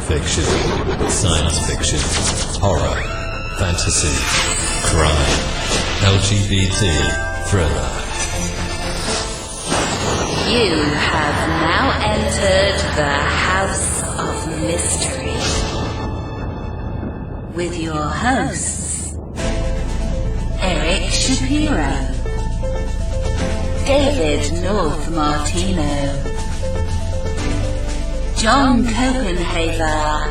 fiction, science fiction, horror, fantasy, crime, LGBT, thriller. You have now entered the House of Mystery with your hosts, Eric Shapiro, David North Martino, John Copenhaver,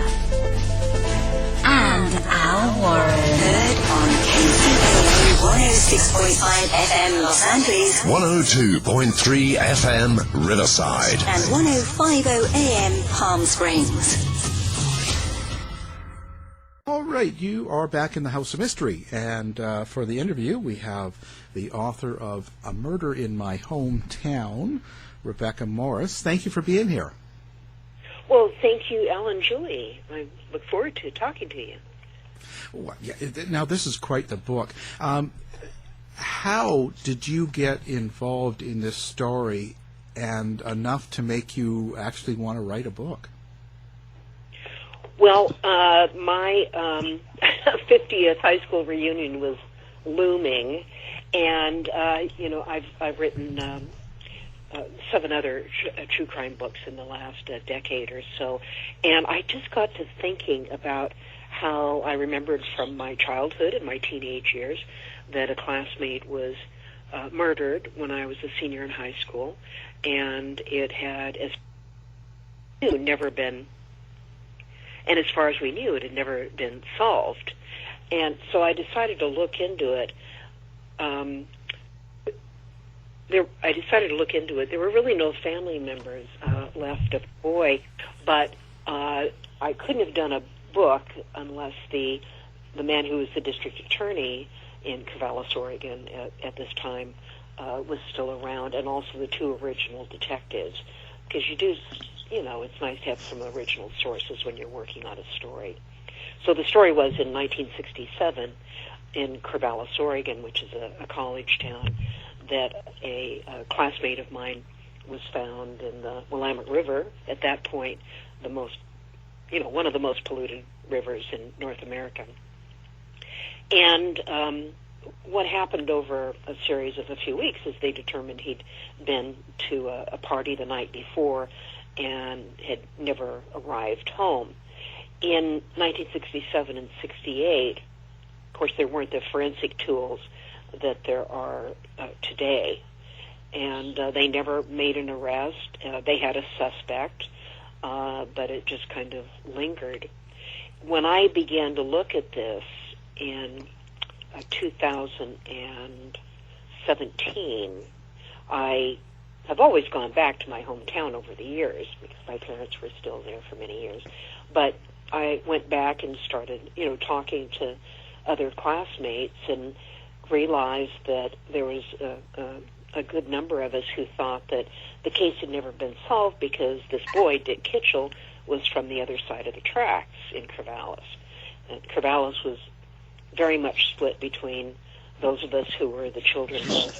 and Al Warren. Heard on KCAA 106.5 FM Los Angeles, 102.3 FM Riverside, and 105.0 AM Palm Springs. All right, you are back in the House of Mystery, and for the interview, we have the author of A Murder in My Hometown, Rebecca Morris. Thank you for being here. Well, thank you, Al and Julie. I look forward to talking to you. Well, yeah, now, this is quite the book. How did you get involved in this story and enough to make you actually want to write a book? Well, my 50th high school reunion was looming, and I've written 7 other true crime books in the last decade or so, and I just got to thinking about how I remembered from my childhood and my teenage years that a classmate was murdered when I was a senior in high school, and it had, as far as we knew, it had never been solved. And so I decided to look into it. There were really no family members left of the boy, but I couldn't have done a book unless the man who was the district attorney in Corvallis, Oregon at this time was still around, and also the 2 original detectives, because it's nice to have some original sources when you're working on a story. So the story was in 1967 in Corvallis, Oregon, which is a college town, that a classmate of mine was found in the Willamette River, at that point one of the most polluted rivers in North America. And what happened over a series of a few weeks is they determined he'd been to a party the night before and had never arrived home. In 1967 and 68, of course, there weren't the forensic tools that there are today, and they never made an arrest. They had a suspect, but it just kind of lingered. When I began to look at this in 2017, I have always gone back to my hometown over the years because my parents were still there for many years. But I went back and started, talking to other classmates and realized that there was a good number of us who thought that the case had never been solved because this boy, Dick Kitchel, was from the other side of the tracks in Corvallis. And Corvallis was very much split between those of us who were the children of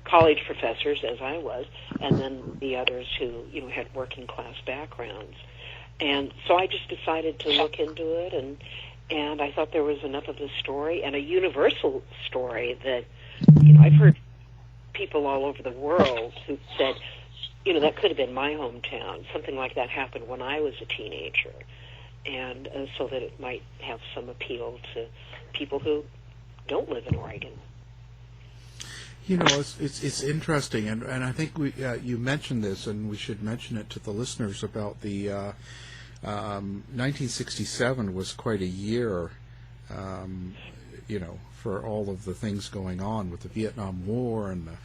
college professors, as I was, and then the others who, had working class backgrounds. And so I just decided to look into it, and I thought there was enough of the story and a universal story that, I've heard people all over the world who said, that could have been my hometown. Something like that happened when I was a teenager. And so that it might have some appeal to people who don't live in Oregon. It's interesting, and I think you mentioned this, and we should mention it to the listeners about the 1967 was quite a year, for all of the things going on with the Viet Nam War and the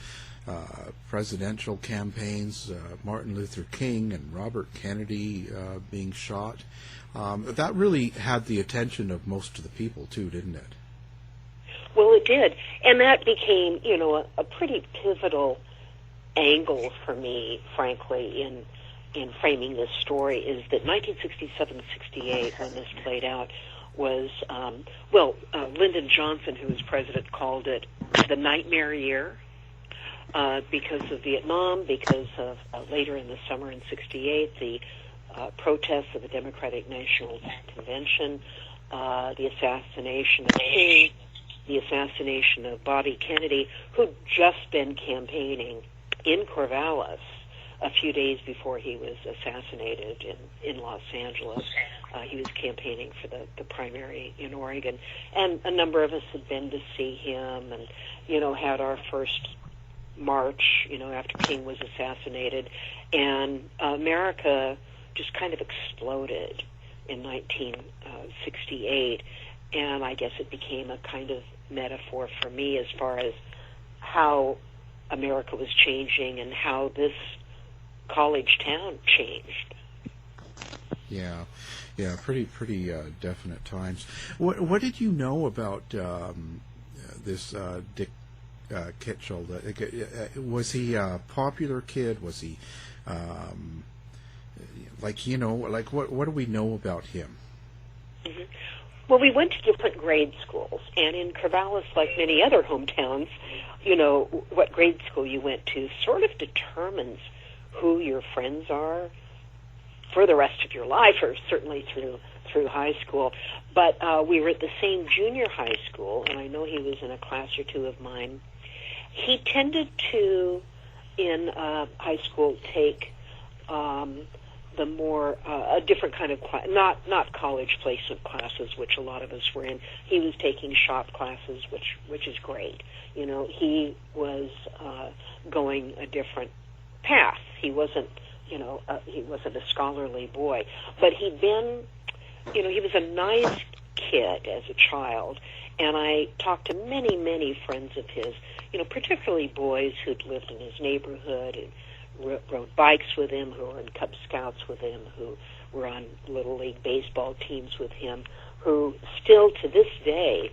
presidential campaigns, Martin Luther King and Robert Kennedy being shot. That really had the attention of most of the people, too, didn't it? Well, it did, and that became, a pretty pivotal angle for me, frankly, in framing this story, is that 1967-68, when this played out, was, Lyndon Johnson, who was president, called it the nightmare year because of Viet Nam, because of later in the summer in 68, the protests of the Democratic National Convention, the assassination of King, the assassination of Bobby Kennedy, who'd just been campaigning in Corvallis a few days before he was assassinated in Los Angeles. He was campaigning for the primary in Oregon. And a number of us had been to see him and, had our first march, after King was assassinated. And America just kind of exploded in 1968. And I guess it became a kind of metaphor for me as far as how America was changing and how this college town changed. Yeah, pretty definite times. What did you know about this Dick Kitchel? Was he a popular kid? Was he what do we know about him? Mm-hmm. Well, we went to different grade schools, and in Corvallis, like many other hometowns, what grade school you went to sort of determines who your friends are for the rest of your life, or certainly through high school. But we were at the same junior high school, and I know he was in a class or two of mine. He tended to, in high school, take the more a different kind of class, not college placement classes, which a lot of us were in. He was taking shop classes, which is great. He was going a different path. He wasn't a scholarly boy, but he'd been, he was a nice kid as a child, and I talked to many, many friends of his, particularly boys who'd lived in his neighborhood and rode bikes with him, who were in Cub Scouts with him, who were on Little League baseball teams with him, who still to this day,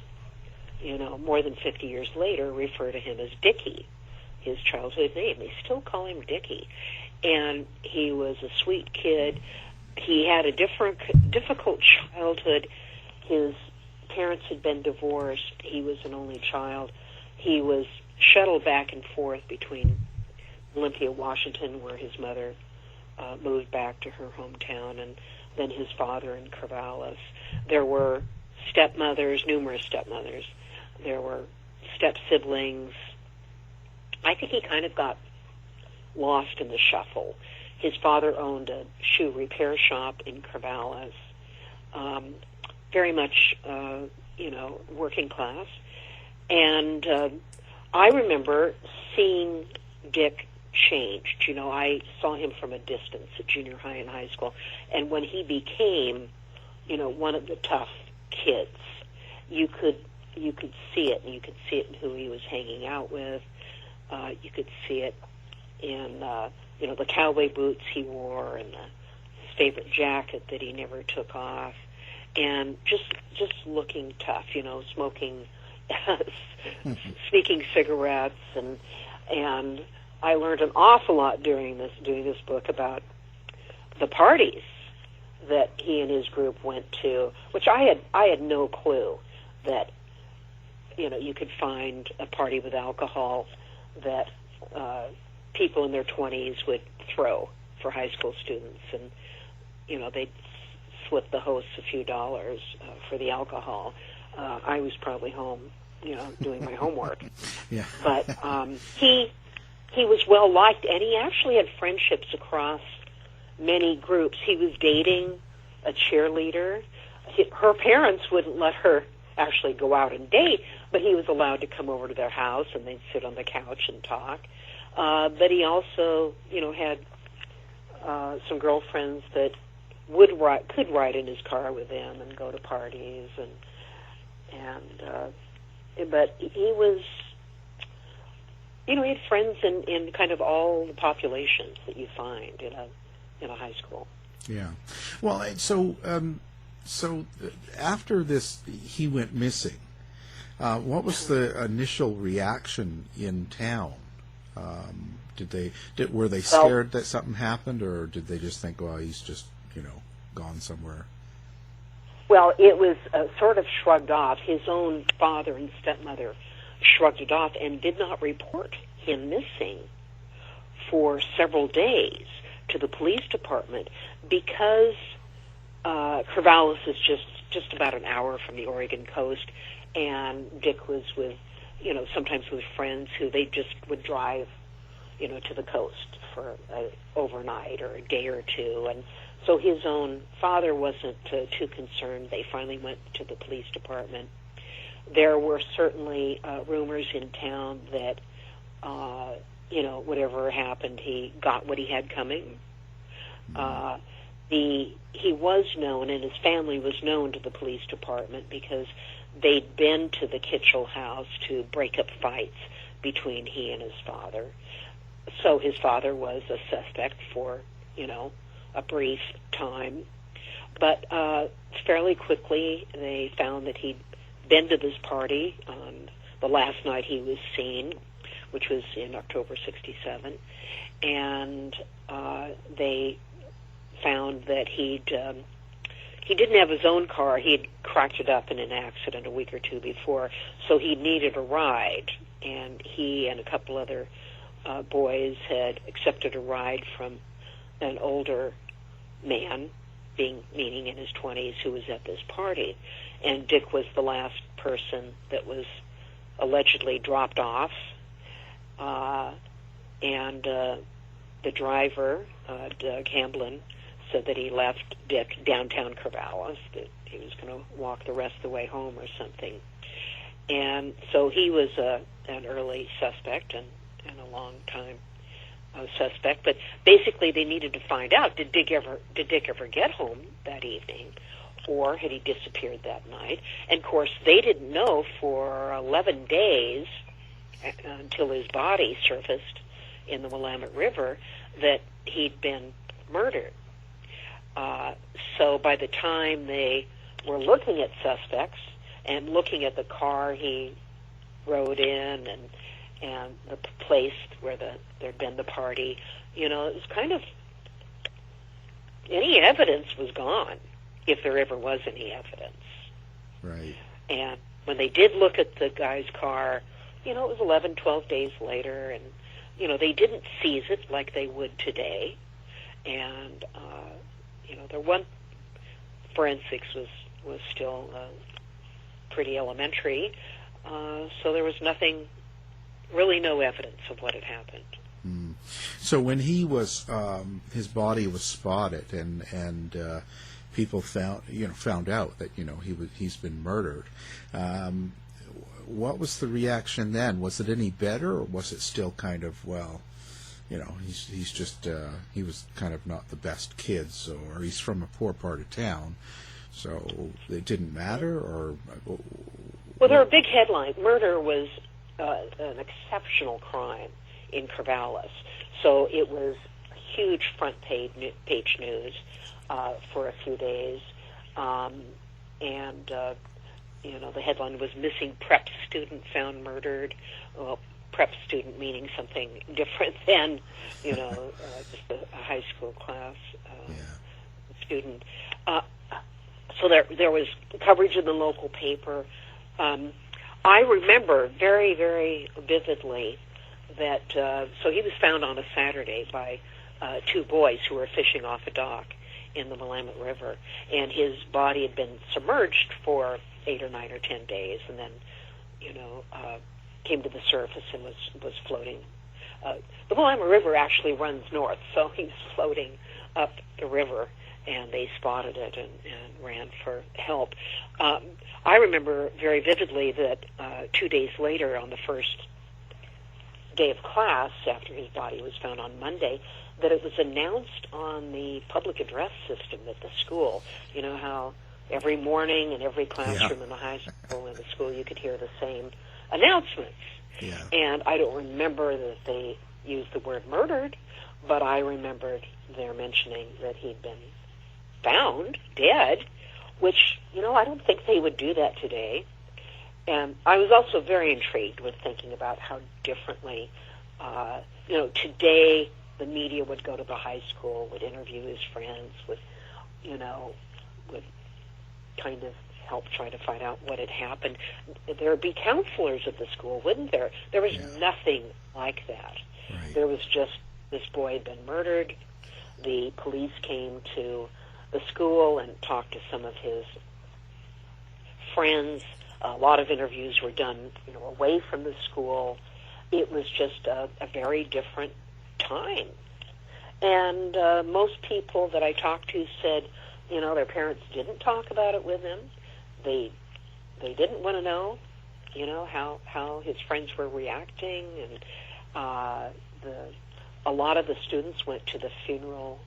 more than 50 years later, refer to him as Dickie, his childhood name. They still call him Dickie. And he was a sweet kid. He had a difficult childhood. His parents had been divorced. He was an only child. He was shuttled back and forth between Olympia, Washington, where his mother moved back to her hometown, and then his father in Corvallis. There were numerous stepmothers. There were step-siblings. I think he kind of got lost in the shuffle. His father owned a shoe repair shop in Corvallis, very much, working class. And I remember seeing Dick changed. I saw him from a distance at junior high and high school. And when he became, one of the tough kids, you could see it, and you could see it in who he was hanging out with. You could see it in, the cowboy boots he wore and his favorite jacket that he never took off, and just looking tough, smoking, sneaking cigarettes, and I learned an awful lot doing this book about the parties that he and his group went to, which I had no clue that, you could find a party with alcohol that people in their 20s would throw for high school students, and they'd slip the hosts a few dollars for the alcohol. I was probably home, doing my homework. Yeah. But he was well liked, and he actually had friendships across many groups. He was dating a cheerleader. Her parents wouldn't let her actually go out and date, but he was allowed to come over to their house, and they'd sit on the couch and talk. But he also, had some girlfriends that could ride in his car with him and go to parties, but he was, he had friends in kind of all the populations that you find in a high school. Yeah. Well, so after this, he went missing. What was the initial reaction in town? Were they scared that something happened, or did they just think, well, he's just, gone somewhere? Well, it was sort of shrugged off. His own father and stepmother shrugged it off and did not report him missing for several days to the police department. because Corvallis is just about an hour from the Oregon coast, and Dick was with, sometimes with friends who they just would drive, to the coast for overnight or a day or two, and so his own father wasn't too concerned. They finally went to the police department. There were certainly rumors in town that, whatever happened, he got what he had coming. He was known, and his family was known to the police department because they'd been to the Kitchel house to break up fights between he and his father. So his father was a suspect for, a brief time. But fairly quickly they found that he'd been to this party on the last night he was seen, which was in October 67, and they found that he didn't have his own car. He had cracked it up in an accident a week or two before, so he needed a ride, and he and a couple other boys had accepted a ride from an older man, meaning in his 20s, who was at this party, and Dick was the last person that was allegedly dropped off, and the driver, Doug Hamblin, said that he left Dick downtown Corvallis, that he was going to walk the rest of the way home or something. And so he was an early suspect and a long time suspect. But basically they needed to find out, did Dick ever get home that evening, or had he disappeared that night? And of course they didn't know for 11 days until his body surfaced in the Willamette River that he'd been murdered. So by the time they were looking at suspects and looking at the car he rode in and the place where there'd been the party, it was kind of, any evidence was gone, if there ever was any evidence. Right. And when they did look at the guy's car, it was 11, 12 days later, and, they didn't seize it like they would today. And, their one forensics was still pretty elementary, so there was really no evidence of what had happened. Mm. So when he was, his body was spotted, and people found out that he's been murdered. What was the reaction then? Was it any better, or was it still kind of, he's just he was kind of not the best kid, or he's from a poor part of town, so it didn't matter? Or well, there were big headlines. Murder was an exceptional crime in Corvallis, so it was huge front page news for a few days, and the headline was "Missing Prep Student Found Murdered." Well, prep student meaning something different than, just a high school class student. So there was coverage in the local paper. I remember very, very vividly that, so he was found on a Saturday by two boys who were fishing off a dock in the Willamette River, and his body had been submerged for 8 or 9 or 10 days, and then, came to the surface and was floating. The Willamette River actually runs north, so he was floating up the river, and they spotted it and ran for help. I remember very vividly that 2 days later, on the first day of class, after his body was found on Monday, that it was announced on the public address system at the school. You know how every morning in every classroom in the high school and the school you could hear the same announcements. Yeah. And I don't remember that they used the word murdered, but I remembered their mentioning that he'd been found dead, which, I don't think they would do that today. And I was also very intrigued with thinking about how differently, today the media would go to the high school, would interview his friends, would kind of help try to find out what had happened. There would be counselors at the school, wouldn't there? There was nothing like that. Right. There was just, this boy had been murdered. the police came to the school and talked to some of his friends. A lot of interviews were done, away from the school. It was just a very different time. And most people that I talked to said, their parents didn't talk about it with him. They didn't want to know, how his friends were reacting, and a lot of the students went to the funeral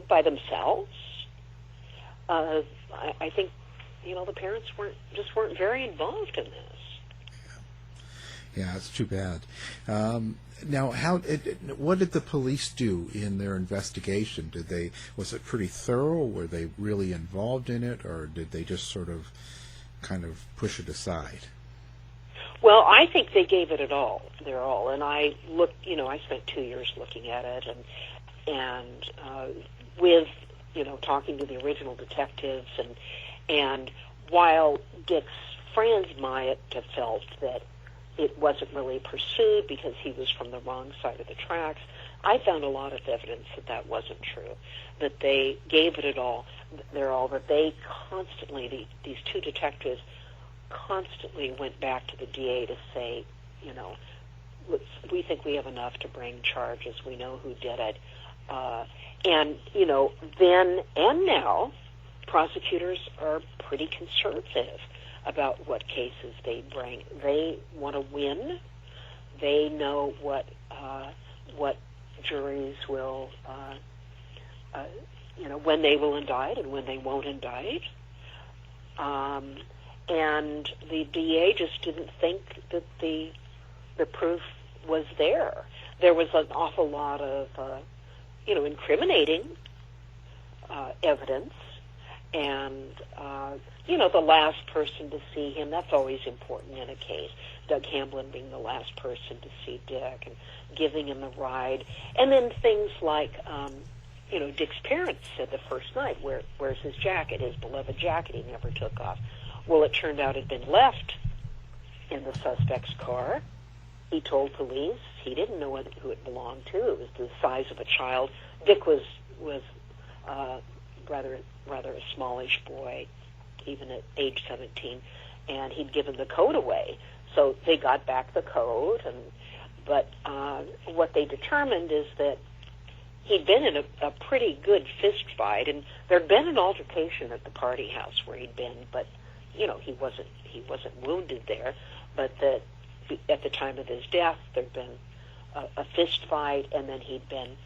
by themselves. I think, the parents weren't very involved in this. Yeah, it's too bad. Now, what did the police do in their investigation? Was it pretty thorough? Were they really involved in it, or did they just sort of kind of push it aside? Well, I think they gave it their all, and I looked. I spent 2 years looking at it, and with talking to the original detectives, and while Dick's friends might have felt that it wasn't really pursued because he was from the wrong side of the tracks, I found a lot of evidence that wasn't true, that they gave it their all, that they constantly, these two detectives constantly went back to the DA to say, we think we have enough to bring charges, we know who did it. And, then and now, prosecutors are pretty conservative about what cases they bring. They want to win. They know what juries will, when they will indict and when they won't indict. And the DA just didn't think that the proof was there. There was an awful lot of, incriminating evidence. And, the last person to see him, that's always important in a case. Doug Hamblin being the last person to see Dick and giving him a ride. And then things like, Dick's parents said the first night, where's his jacket, his beloved jacket he never took off. Well, it turned out it had been left in the suspect's car. He told police. He didn't know who it belonged to. It was the size of a child. Dick was rather a smallish boy, even at age 17, and he'd given the coat away. So they got back the coat, but what they determined is that he'd been in a pretty good fist fight, and there'd been an altercation at the party house where he'd been, but he wasn't wounded there. But that at the time of his death, there'd been a fist fight, and then he'd been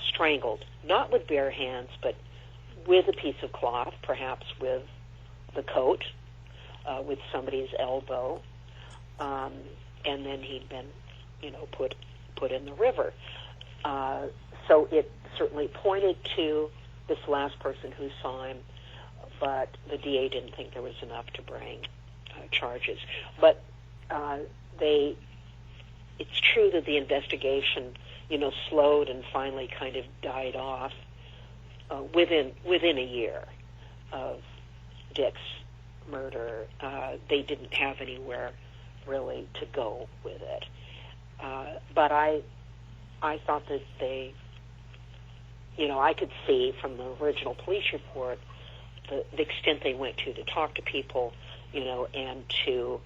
strangled, not with bare hands, but with a piece of cloth, perhaps with the coat, with somebody's elbow, and then he'd been, put in the river. So it certainly pointed to this last person who saw him, but the DA didn't think there was enough to bring charges. But it's true that the investigation, slowed and finally kind of died off within a year of Dick's murder. They didn't have anywhere really to go with it. But I thought that they, I could see from the original police report the extent they went to talk to people, and to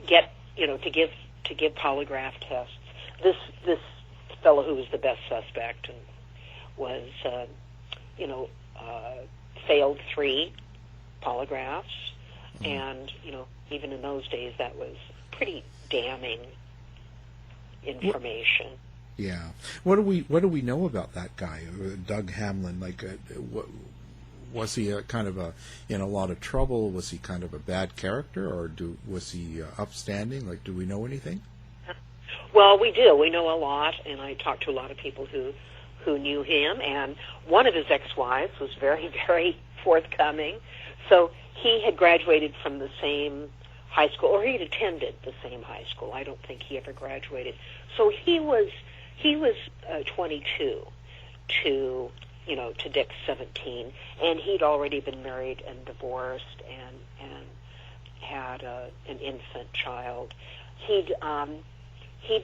get, to give polygraph tests. This fellow who was the best suspect and was, failed 3 polygraphs, and even in those days that was pretty damning information. Yeah. What do we know about that guy, Doug Hamlin? Like, was he in a lot of trouble? Was he kind of a bad character, or was he upstanding? Like, do we know anything? Well, we do. We know a lot, and I talked to a lot of people who knew him, and one of his ex-wives was very, very forthcoming. So he had graduated from the same high school, or he'd attended the same high school. I don't think he ever graduated. So he was 22 to Dick's 17, and he'd already been married and divorced and had an infant child. He'd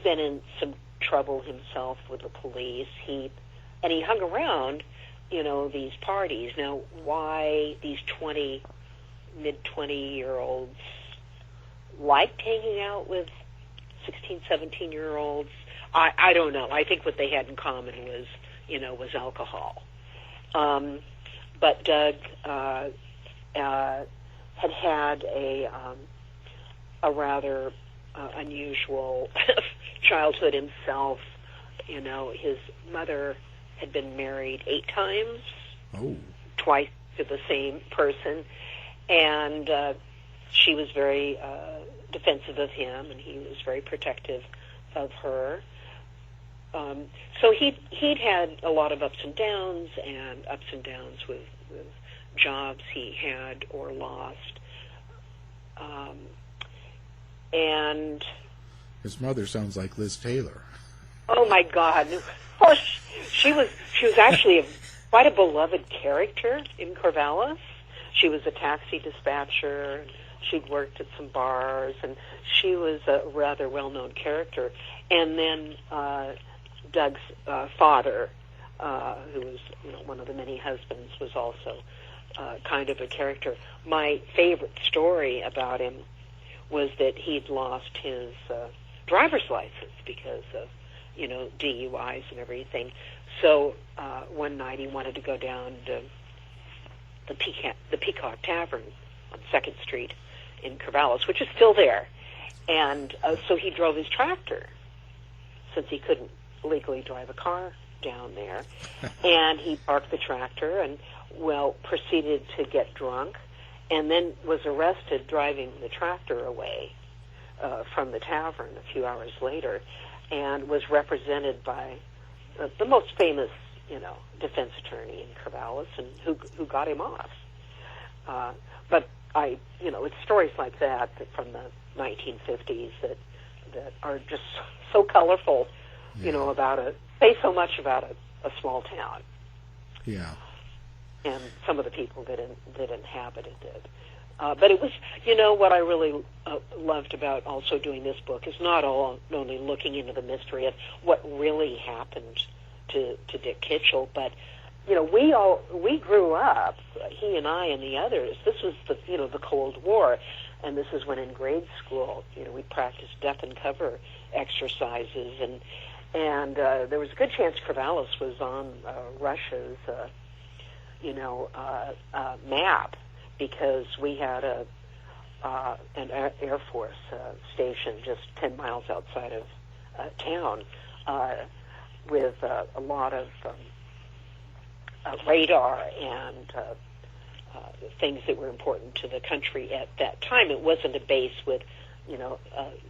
been in some trouble himself with the police. He and he hung around, these parties. Now, why these mid-20-year-olds liked hanging out with 16, 17-year-olds, I don't know. I think what they had in common was alcohol. But Doug had a rather unusual childhood himself. His mother had been married 8 times, twice to the same person, and she was very defensive of him, and he was very protective of her. So he'd had a lot of ups and downs with jobs he had or lost. And his mother sounds like Liz Taylor. Oh my God! Well, she was actually quite a beloved character in Corvallis. She was a taxi dispatcher. She'd worked at some bars, and she was a rather well-known character. And then Doug's father, who was one of the many husbands, was also kind of a character. My favorite story about him was that he'd lost his driver's license because of DUIs and everything. So one night he wanted to go down to the Peacock Tavern on 2nd Street in Corvallis, which is still there. And so he drove his tractor, since he couldn't legally drive a car down there. And he parked the tractor and, proceeded to get drunk, and then was arrested driving the tractor away from the tavern a few hours later, and was represented by the most famous, defense attorney in Corvallis, and who got him off. But it's stories like that from the 1950s that are just so colorful, say so much about a small town. Yeah. And some of the people that inhabited it. But it was, what I really loved about also doing this book is not only looking into the mystery of what really happened to Dick Kitchel, but we grew up, he and I and the others. This was the Cold War, and this is when in grade school, we practiced duck and cover exercises, and there was a good chance Corvallis was on Russia's map, because we had an Air Force station just 10 miles outside of town with a lot of radar and things that were important to the country at that time. It wasn't a base with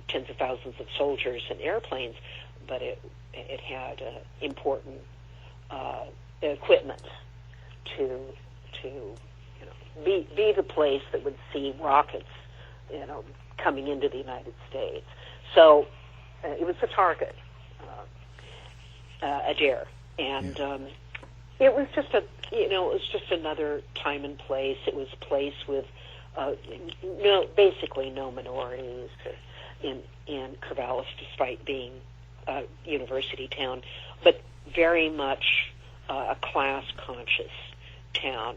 tens of thousands of soldiers and airplanes, but it had important equipment to be the place that would see rockets, coming into the United States. So it was a target, a dare, and it was just another time and place. It was a place with basically no minorities in Corvallis, despite being a university town, but very much a class-conscious town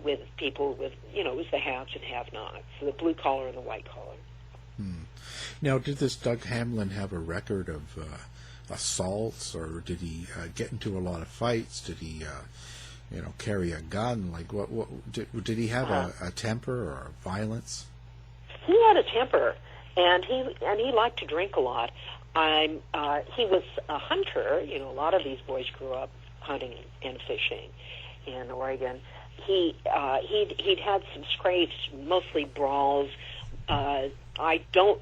with people with, it was the haves and have-nots, the blue collar and the white collar. Now, did this Doug Hamlin have a record of assaults, or did he get into a lot of fights? Did he, carry a gun? Like, what did he have a temper or violence? He had a temper, and he liked to drink a lot. He was a hunter. A lot of these boys grew up hunting and fishing in Oregon. He'd had some scrapes, mostly brawls. I don't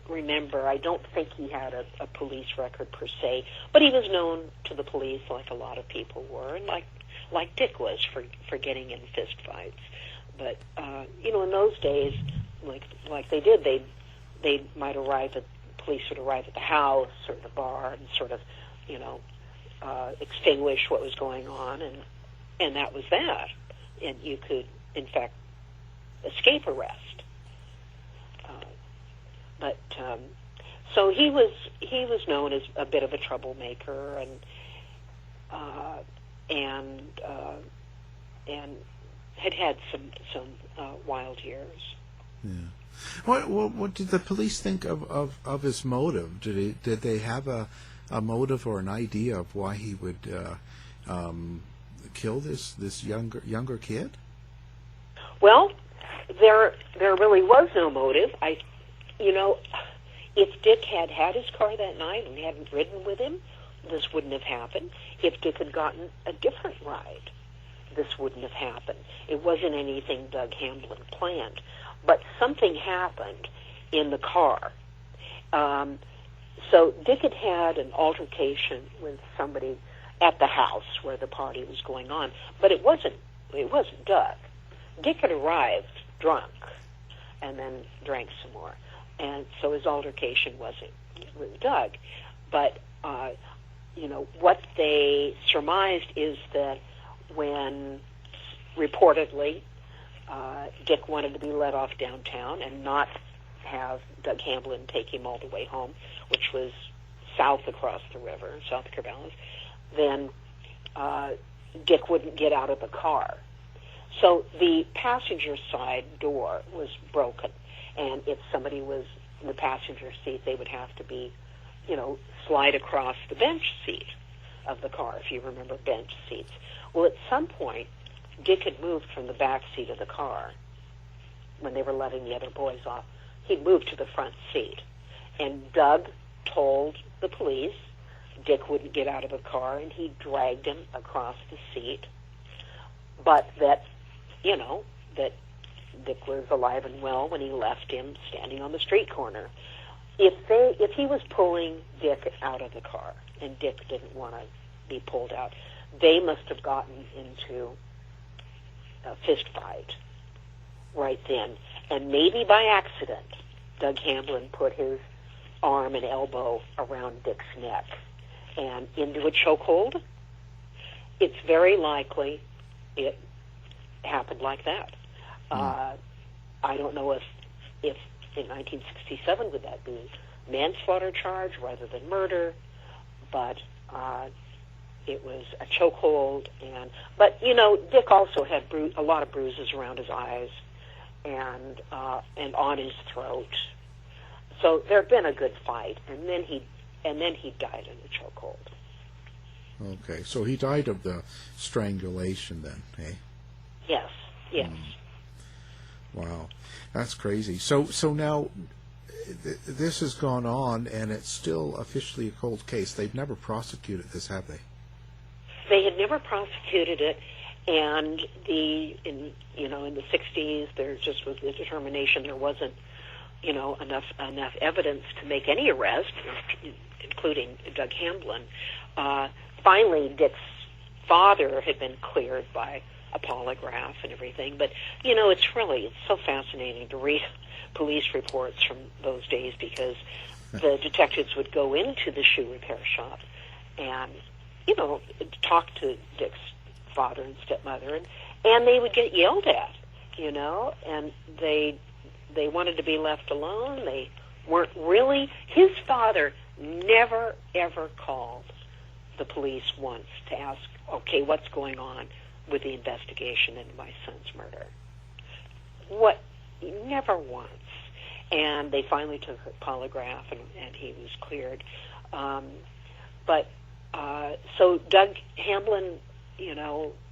think he had a police record per se, but he was known to the police like a lot of people were, and like Dick was for getting in fist fights. But in those days, like they did, they might police would arrive at the house or the bar and sort of extinguish what was going on, and that was that. And you could, in fact, escape arrest. So he was known as a bit of a troublemaker, and had some wild years. Yeah. What did the police think of his motive? Did they have a motive or an idea of why he would kill this younger kid? Well, there really was no motive. If Dick had his car that night and hadn't ridden with him, this wouldn't have happened. If Dick had gotten a different ride, this wouldn't have happened. It wasn't anything Doug Hamblin planned. But something happened in the car. So Dick had an altercation with somebody at the house where the party was going on, but it wasn't Doug. Dick had arrived drunk and then drank some more, and so his altercation wasn't with Doug. But what they surmised is that when reportedly Dick wanted to be let off downtown and not have Doug Hamblin take him all the way home, which was south across the river, south of Corvallis, then Dick wouldn't get out of the car. So the passenger side door was broken, and if somebody was in the passenger seat, they would have to be, slide across the bench seat of the car, if you remember bench seats. Well, at some point, Dick had moved from the back seat of the car when they were letting the other boys off. He'd moved to the front seat. And Doug told the police Dick wouldn't get out of the car, and he dragged him across the seat. But that Dick was alive and well when he left him standing on the street corner. If he was pulling Dick out of the car, and Dick didn't want to be pulled out, they must have gotten into a fist fight right then. And maybe by accident, Doug Hamblin put his arm and elbow around Dick's neck and into a chokehold. It's very likely it happened like that. I don't know if in 1967 would that be manslaughter charge rather than murder, but it was a chokehold. But Dick also had a lot of bruises around his eyes and on his throat. So there had been a good fight, and then he died in the chokehold. Okay, so he died of the strangulation then, eh? Yes. Wow, that's crazy. So now this has gone on, and it's still officially a cold case. They've never prosecuted this, have they? They had never prosecuted it, and in the 60s there just was the determination there wasn't enough evidence to make any arrest, including Doug Hamblin. Finally, Dick's father had been cleared by a polygraph and everything, but it's so fascinating to read police reports from those days, because the detectives would go into the shoe repair shop and talk to Dick's father and stepmother, and they would get yelled at, and they wanted to be left alone. They weren't really. His father never ever called the police once to ask, okay, what's going on with the investigation into my son's murder. Never once. And they finally took a polygraph, and he was cleared. So Doug Hamblin,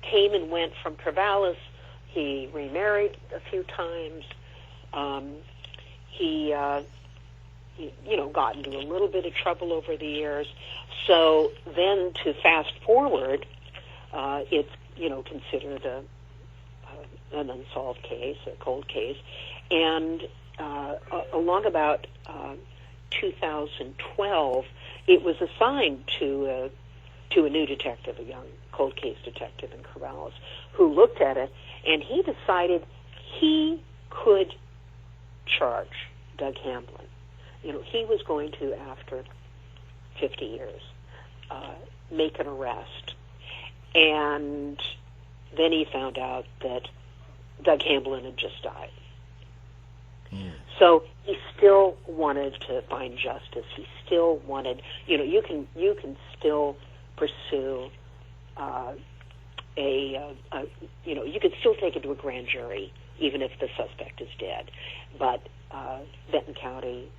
came and went from Corvallis. He remarried a few times. He got into a little bit of trouble over the years. So then, to fast forward, it's considered an unsolved case, a cold case, and along about 2012, it was assigned to a new detective, a young cold case detective in Corvallis, who looked at it, and he decided he could charge Doug Hamblin. He was going to, after 50 years, make an arrest. And then he found out that Doug Hamblin had just died. So he still wanted to find justice. He still wanted, you can still pursue you could still take it to a grand jury even if the suspect is dead. But Benton County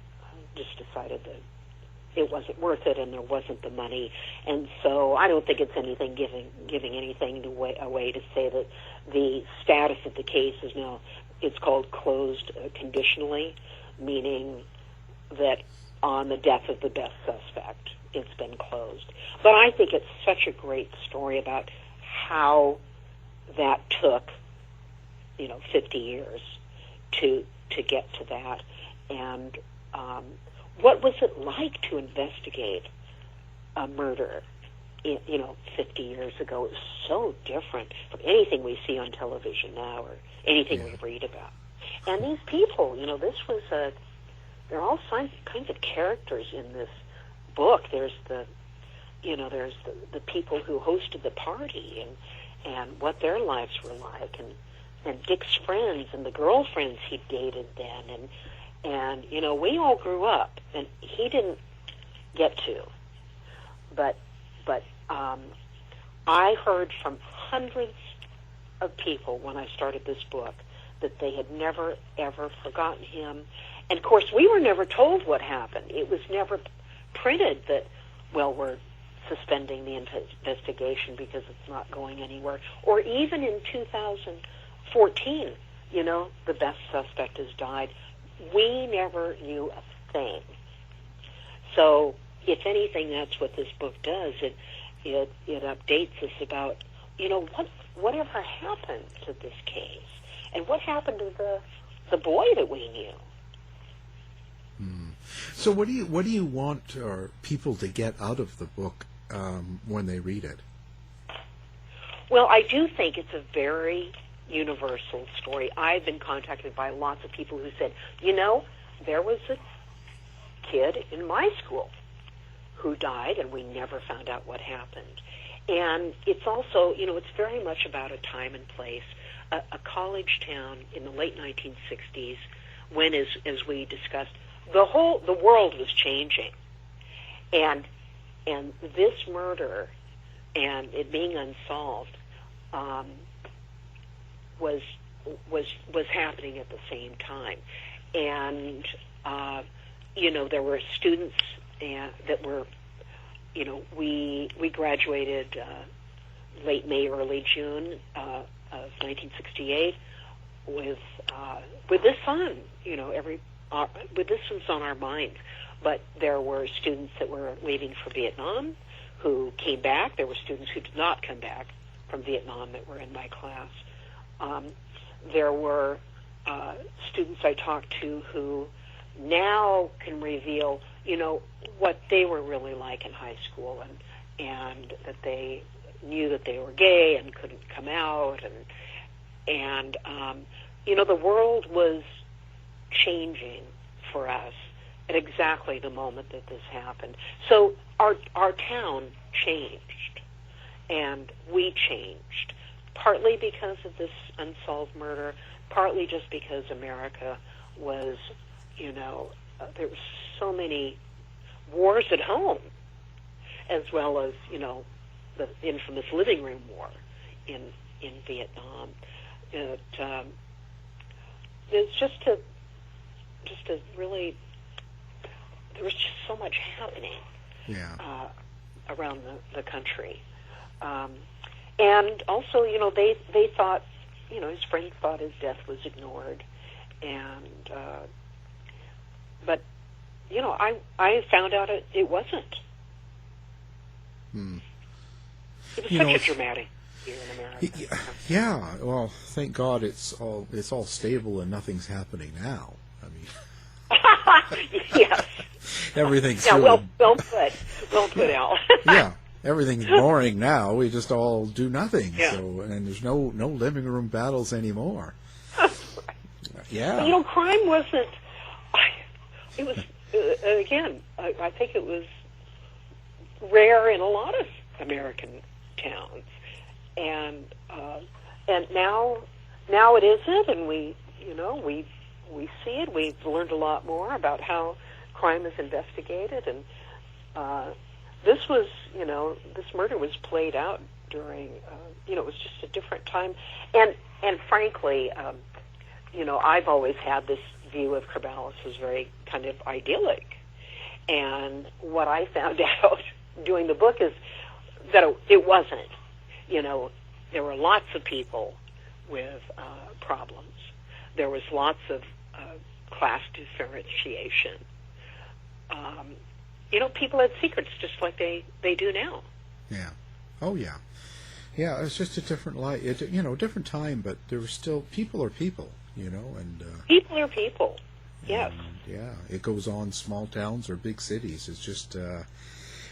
just decided that it wasn't worth it and there wasn't the money. And so I don't think it's anything giving anything away to say that the status of the case is now, it's called closed conditionally, meaning that on the death of the best suspect, it's been closed. But I think it's such a great story about how that took, 50 years to get to that. And what was it like to investigate a murder, 50 years ago? It was so different from anything we see on television now or anything we read about. And these people, there are all kinds of characters in this book. There's the people who hosted the party and what their lives were like, and Dick's friends and the girlfriends he dated then, and we all grew up, and he didn't get to. But I heard from hundreds of people when I started this book that they had never, ever forgotten him. And, of course, we were never told what happened. It was never printed that, we're suspending the investigation because it's not going anywhere. Or even in 2014, the best suspect has died. We never knew a thing. So, if anything, that's what this book does. It updates us about, whatever happened to this case, and what happened to the boy that we knew. So what do you want people to get out of the book when they read it? Well, I do think it's a very universal story. I've been contacted by lots of people who said, there was a kid in my school who died, and we never found out what happened. And it's also, it's very much about a time and place, a college town in the late 1960s, when, as we discussed, the world was changing, and this murder and it being unsolved was happening at the same time, and there were students that were, we graduated late May, early June of 1968 with this on, with this was on our minds. But there were students that were leaving for Vietnam who came back. There were students who did not come back from Vietnam that were in my class. There were students I talked to who now can reveal, what they were really like in high school, and that they knew that they were gay and couldn't come out, and the world was changing for us at exactly the moment that this happened. So our town changed, and we changed, partly because of this unsolved murder, partly just because America was, there were so many wars at home, as well as, the infamous living room war in Vietnam. It's just to really, there was just so much happening around the country. And also, they thought, his friends thought his death was ignored. And, but, I found out it wasn't. It was such a dramatic year in America. Yeah, well, thank God it's all stable and nothing's happening now. I mean, yes. Everything's well put, Al. Yeah, everything's boring now. We just all do nothing. Yeah. So, and there's no living room battles anymore. Yeah. But, crime wasn't. It was again. I think it was rare in a lot of American towns, and now it isn't, and we see it. We've learned a lot more about how crime is investigated, and this was, this murder was played out during, it was just a different time. And frankly, I've always had this view of Corvallis as very kind of idyllic. And what I found out doing the book is that it wasn't. There were lots of people with problems. There was lots of class differentiation. People had secrets just like they do now. Yeah. Oh, yeah. Yeah, it was just a different life, different time, but there were still, people are people, and... people are people, yes. Yeah, it goes on small towns or big cities. It's just,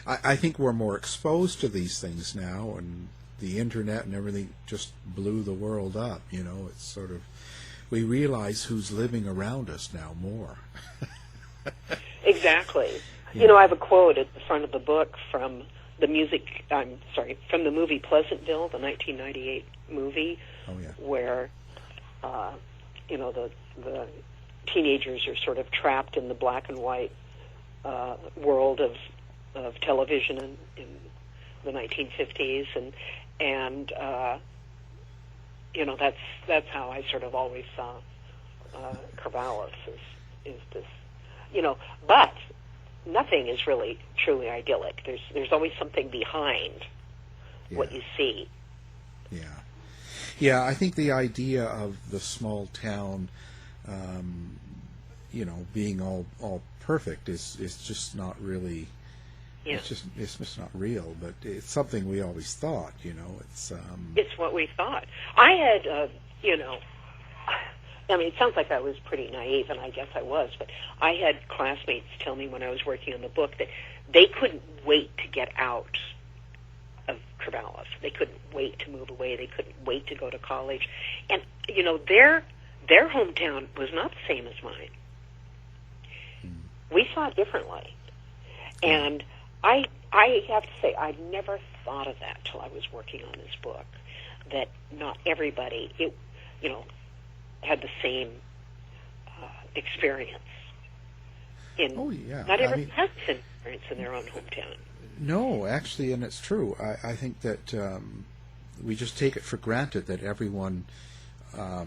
I think we're more exposed to these things now, and the internet and everything just blew the world up, It's sort of, we realize who's living around us now more. Exactly. Yeah. I have a quote at the front of the book from the from the movie Pleasantville, the 1998 movie, where, the teenagers are sort of trapped in the black and white world of television in the 1950s, and that's how I sort of always saw Corvallis is this, but nothing is really truly idyllic. There's always something behind what you see. Yeah. Yeah, I think the idea of the small town, being all perfect is just not really. Yeah. It's just not real. But it's something we always thought. It's what we thought. I had, it sounds like I was pretty naive, and I guess I was, but I had classmates tell me when I was working on the book that they couldn't wait to get out of Corvallis. They couldn't wait to move away. They couldn't wait to go to college. And, their hometown was not the same as mine. We saw it differently. And I have to say, I'd never thought of that till I was working on this book, that not everybody, had the same experience. Not everyone has the same experience in their own hometown. No, actually, and it's true. I think that we just take it for granted that everyone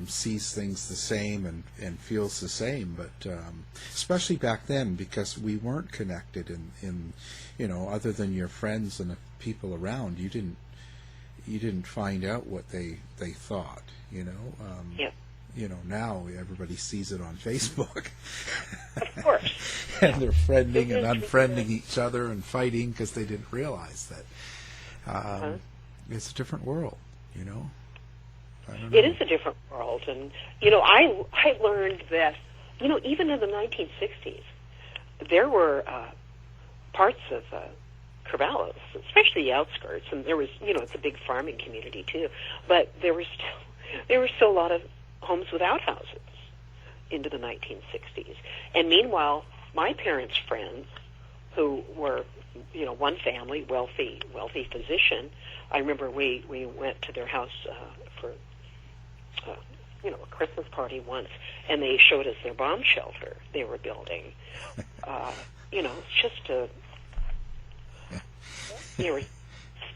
sees things the same and feels the same, but especially back then, because we weren't connected in other than your friends and the people around, you didn't find out what they thought, now everybody sees it on Facebook. Of course. And they're friending and unfriending each other and fighting because they didn't realize that it's a different world, I don't know. It is a different world. And, I learned that, even in the 1960s, there were parts of Corvallis, especially the outskirts, and there was, it's a big farming community too, but there were still a lot of homes with outhouses into the 1960s. And meanwhile, my parents' friends, who were, one family, wealthy physician, I remember we went to their house for, a Christmas party once, and they showed us their bomb shelter they were building. It's just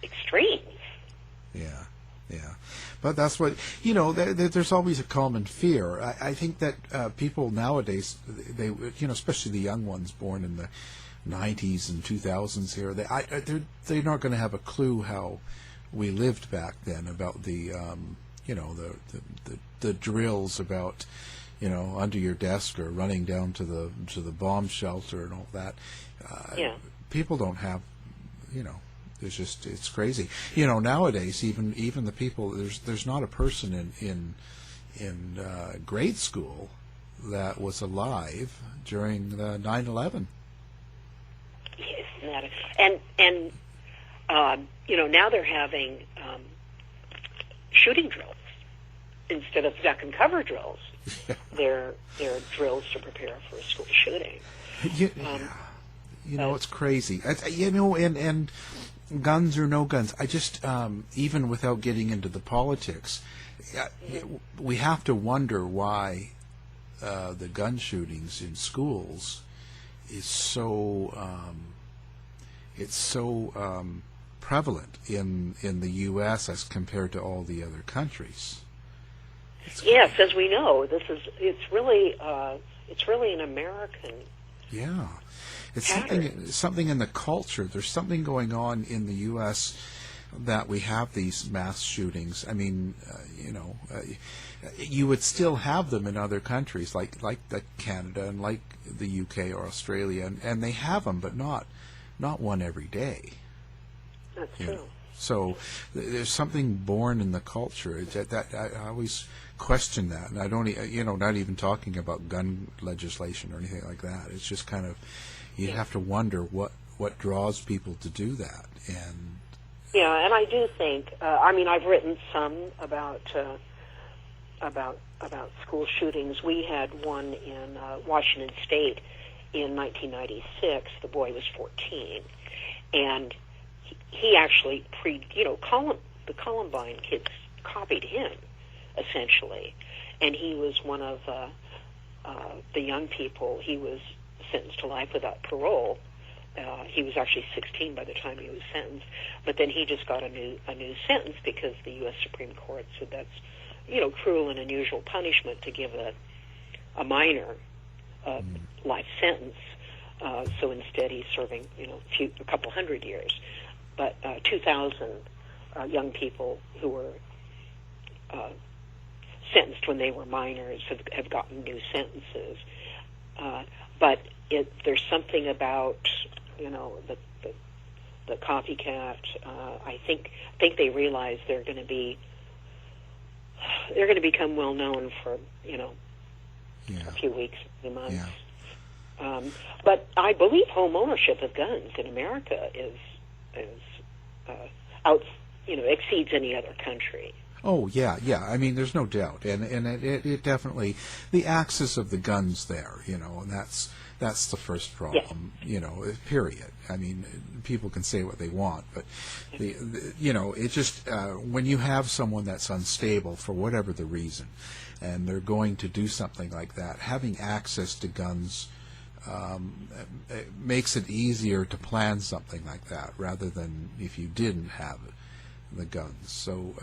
extremes. Yeah. But that's what, there's always a common fear. I think that people nowadays, they, especially the young ones born in the 90s and 2000s here, they're not going to have a clue how we lived back then about the, the drills about, under your desk or running down to the bomb shelter and all that. People don't have, it's crazy. Nowadays, even the people, there's not a person in grade school that was alive during the 9/11. Yes, and now they're having shooting drills instead of duck and cover drills. They're drills to prepare for a school shooting. It's crazy. And guns or no guns, I just, even without getting into the politics, we have to wonder why the gun shootings in schools is so prevalent in the U.S. as compared to all the other countries. Yes, as we know, it's really an American. Yeah, it's pattern. something in the culture. There's something going on in the U.S. that we have these mass shootings. I mean, you would still have them in other countries like Canada and like the UK or Australia, and they have them, but not one every day. That's true. So there's something born in the culture that I always question that, and I don't, not even talking about gun legislation or anything like that. It's just kind of you have to wonder what draws people to do that, and yeah, and I do think. I've written some about school shootings. We had one in Washington State in 1996. The boy was 14, and he actually the Columbine kids copied him, essentially, and he was one of the young people. He was sentenced to life without parole. He was actually 16 by the time he was sentenced, but then he just got a new sentence because the U.S. Supreme Court said that's cruel and unusual punishment to give a minor life sentence. So instead, he's serving a couple hundred years. But 2,000 young people who were sentenced when they were minors have gotten new sentences. But there's something about the copycat. I think they realize they're going to become well known for a few weeks, a few months. Yeah. But I believe home ownership of guns in America exceeds any other country. Oh yeah. I mean, there's no doubt, and it definitely, the access of the guns there, and that's the first problem, period. I mean, people can say what they want, but it just when you have someone that's unstable for whatever the reason, and they're going to do something like that, having access to guns it makes it easier to plan something like that rather than if you didn't have the guns. So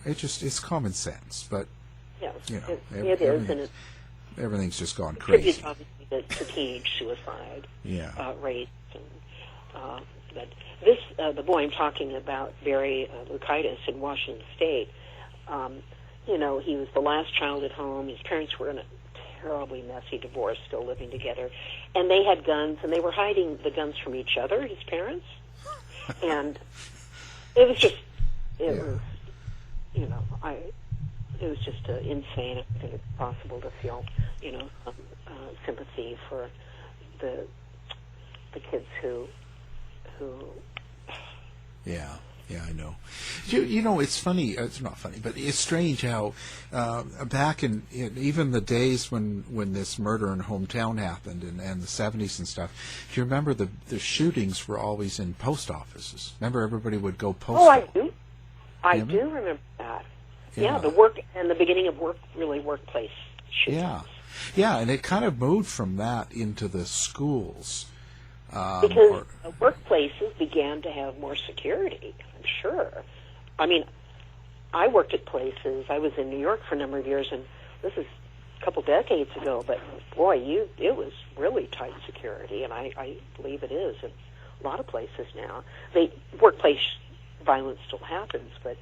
it's common sense, but it is, and everything's just gone crazy. It's obviously to teenage suicide rates, and this the boy I'm talking about, Barry Lukaitis in Washington State. He was the last child at home. His parents were in a terribly messy divorce, still living together, and they had guns, and they were hiding the guns from each other, his parents, and it was just, it was just insane. I think it's possible to feel, some sympathy for the kids who. Yeah, I know. It's funny. It's not funny, but it's strange how back in even the days when this murder in hometown happened and the 70s and stuff. Do you remember the shootings were always in post offices? Remember, everybody would go postal. Oh, I do. I do remember that. Yeah, the work and the beginning of workplace shootings. Yeah, and it kind of moved from that into the schools. Because workplaces began to have more security, I'm sure. I mean, I worked at places. I was in New York for a number of years, and this is a couple decades ago, but boy, it was really tight security, and I believe it is in a lot of places now. Workplace violence still happens, but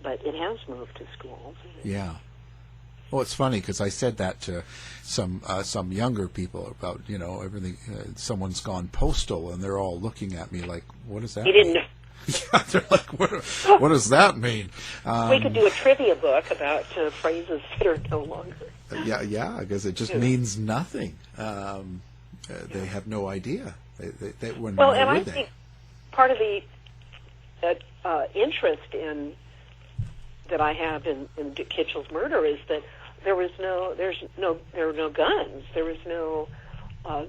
it has moved to schools. Yeah. Well, it's funny because I said that to some younger people about everything. Someone's gone postal, and they're all looking at me like, "What does that?" You didn't know. Yeah, they're like, "What does that mean?" We could do a trivia book about phrases that are no longer. Yeah, because it just means nothing. They have no idea. They were well, and I think part of the interest that I have in Dick Kitchel's murder is that there were no guns. There was no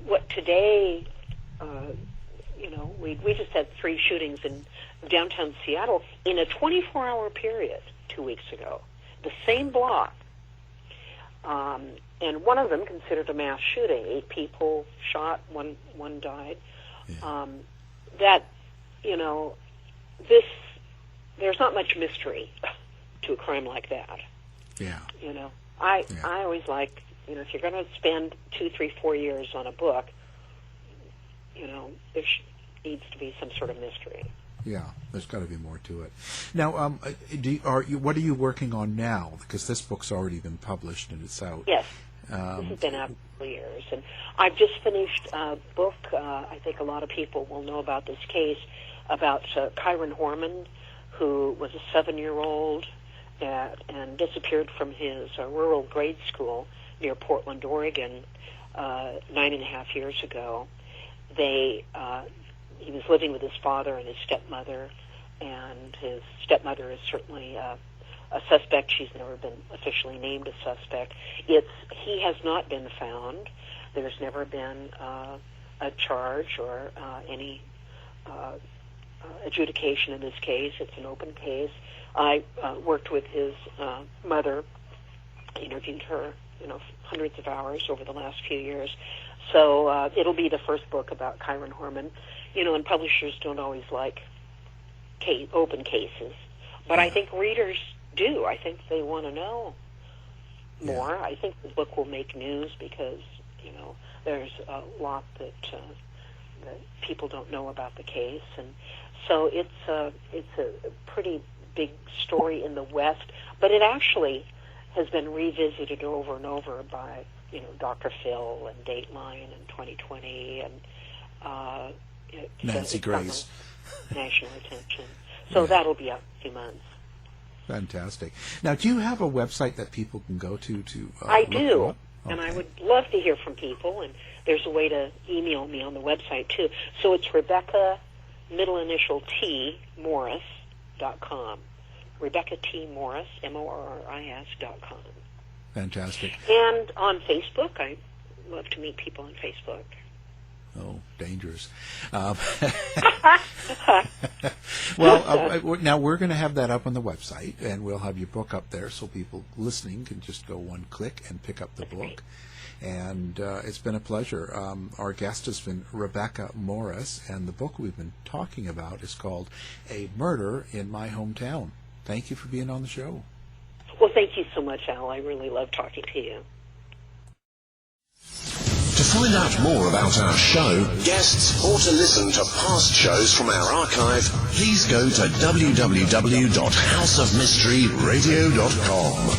what today. We just had 3 shootings in downtown Seattle in a 24-hour period 2 weeks ago. The same block, and one of them considered a mass shooting. 8 people shot. One died. Yeah. there's not much mystery to a crime like that. Yeah. You know, I always like, you know, if you're going to spend 2, 3, 4 years on a book, you know, there needs to be some sort of mystery. Yeah, there's got to be more to it. Now, what are you working on now? Because this book's already been published and it's out. Yes, this has been out for years. And I've just finished a book, I think a lot of people will know about this case, about Kyron Horman, who was a 7-year-old and disappeared from his rural grade school near Portland, Oregon, 9.5 years ago. He was living with his father and his stepmother, and his stepmother is certainly a suspect. She's never been officially named a suspect. He has not been found. There's never been a charge or any adjudication in this case. It's an open case. I worked with his mother, interviewed her, you know, hundreds of hours over the last few years. So it'll be the first book about Kyron Horman. You know, and publishers don't always like open cases, but I think readers do. I think they want to know more. I think the book will make news because, you know, there's a lot that people don't know about the case, and so it's a pretty big story in the West. But it actually has been revisited over and over by, you know, Dr. Phil and Dateline and 2020 and Nancy Grace. National attention. So that'll be out in a few months. Fantastic. Now, do you have a website that people can go to? I do, okay. And I would love to hear from people, and there's a way to email me on the website, too. So it's Rebecca, middle initial T, Morris.com. Rebecca T. Morris, MORRIS.com. Fantastic. And on Facebook, I love to meet people on Facebook. Oh, dangerous. Well, now we're going to have that up on the website, and we'll have your book up there so people listening can just go one click and pick up the book. And it's been a pleasure. Our guest has been Rebecca Morris, and the book we've been talking about is called A Murder in My Hometown. Thank you for being on the show. Well, thank you so much, Al. I really love talking to you. To find out more about our show, guests, or to listen to past shows from our archive, please go to www.houseofmysteryradio.com.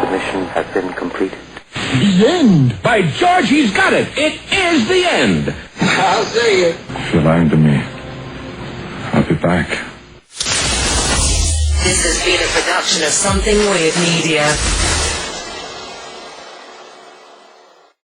The mission has been completed. The end! By George, he's got it! It is the end! I'll say it. If you're lying to me, I'll be back. This has been a production of Something Weird Media.